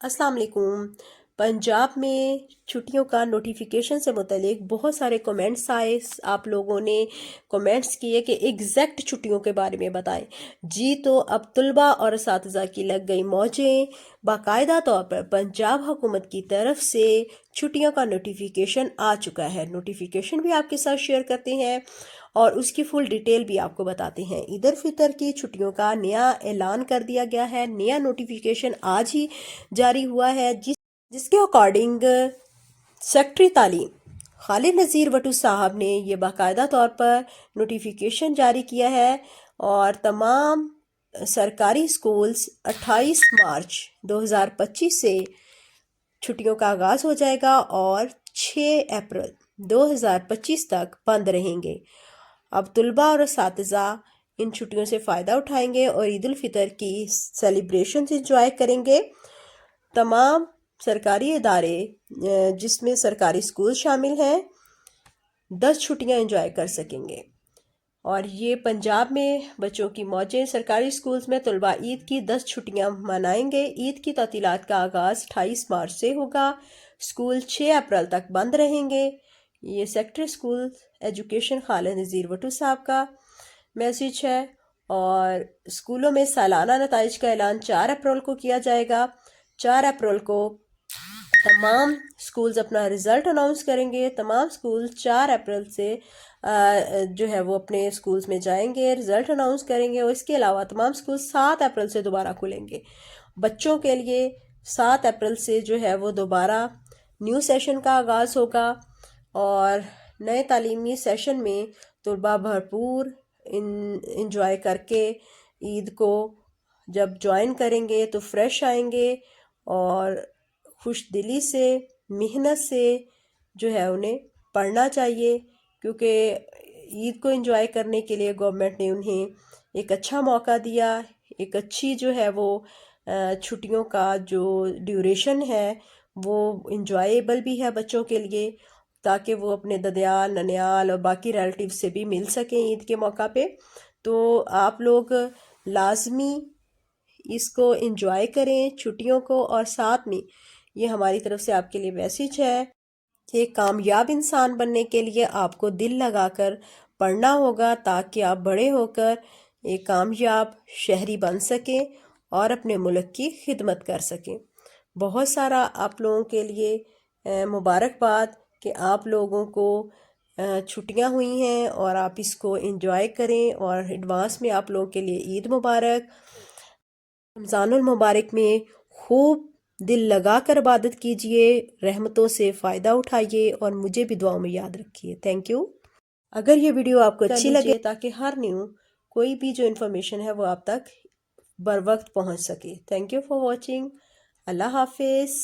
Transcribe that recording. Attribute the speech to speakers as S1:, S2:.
S1: अस्सलाम वालेकुम। पंजाब में छुट्टियों का नोटिफिकेशन से मुतल्लिक बहुत सारे कमेंट्स आए। आप लोगों ने कमेंट्स किए कि एग्जैक्ट छुट्टियों के बारे में बताएं। जी तो अब तलबा और असातिज़ा की लग गई मौजें। बाकायदा तौर पर पंजाब हुकूमत की तरफ से छुट्टियों का नोटिफिकेशन आ चुका है। नोटिफिकेशन भी आपके साथ शेयर करते हैं और उसकी फुल डिटेल भी आपको बताते हैं। ईद उल फितर की छुट्टियों का नया ऐलान कर दिया गया है। नया नोटिफिकेशन आज ही जारी हुआ है जिसके अकॉर्डिंग सेक्रेटरी तालीम खालिद नज़ीर भट्टू साहब ने ये बाकायदा तौर पर नोटिफिकेशन जारी किया है और तमाम सरकारी स्कूल्स 28 मार्च 2025 से छुट्टियों का आगाज़ हो जाएगा और 6 अप्रैल 2025 तक बंद रहेंगे। अब तलबा और असातिज़ा इन छुट्टियों से फ़ायदा उठाएंगे और ईद उल फितर की सेलिब्रेशन इंजॉय करेंगे। तमाम सरकारी इदारे जिसमें सरकारी स्कूल शामिल हैं 10 छुट्टियां एंजॉय कर सकेंगे। और ये पंजाब में बच्चों की मौजें। सरकारी स्कूल्स में तलबा ईद की 10 छुट्टियां मनाएंगे। ईद की तातीलात का आगाज़ 28 मार्च से होगा। स्कूल 6 अप्रैल तक बंद रहेंगे। ये सेक्रेटरी स्कूल एजुकेशन खालिद नज़ीर भट्टू साहब का मैसेज है। और स्कूलों में सालाना नताइज का ऐलान 4 अप्रैल को किया जाएगा। 4 अप्रैल को तमाम स्कूल्स अपना रिज़ल्ट अनाउंस करेंगे। तमाम स्कूल 4 अप्रैल से जो है वो अपने स्कूल्स में जाएंगे, रिज़ल्ट अनाउंस करेंगे। और इसके अलावा तमाम स्कूल 7 अप्रैल से दोबारा खुलेंगे। बच्चों के लिए 7 अप्रैल से जो है वो दोबारा न्यू सेशन का आगाज़ होगा और नए तालीमी सेशन में तलबा भरपूर इंजॉय करके ईद को जब ज्वाइन करेंगे तो फ्रेश आएंगे और खुश दिली से मेहनत से जो है उन्हें पढ़ना चाहिए, क्योंकि ईद को एंजॉय करने के लिए गवर्नमेंट ने उन्हें एक अच्छा मौका दिया। एक अच्छी जो है वो छुट्टियों का जो ड्यूरेशन है वो इंजॉयबल भी है बच्चों के लिए, ताकि वो अपने ददियाल ननियाल और बाकी रिलेटिव से भी मिल सकें ईद के मौका पे। तो आप लोग लाजमी इसको एंजॉय करें छुट्टियों को। और साथ में ये हमारी तरफ से आपके लिए मैसेज है कि कामयाब इंसान बनने के लिए आपको दिल लगाकर पढ़ना होगा, ताकि आप बड़े होकर एक कामयाब शहरी बन सकें और अपने मुल्क की खिदमत कर सकें। बहुत सारा आप लोगों के लिए मुबारकबाद कि आप लोगों को छुट्टियां हुई हैं और आप इसको एंजॉय करें। और एडवांस में आप लोगों के लिए ईद मुबारक। रमज़ानुल मुबारक में खूब दिल लगा कर इबादत कीजिए, रहमतों से फ़ायदा उठाइए और मुझे भी दुआओं में याद रखिए। Thank you. अगर ये वीडियो आपको अच्छी लगे ताकि हर न्यू कोई भी जो इन्फॉर्मेशन है वो आप तक बर वक्त पहुँच सके। Thank you for watching. अल्लाह हाफिज़।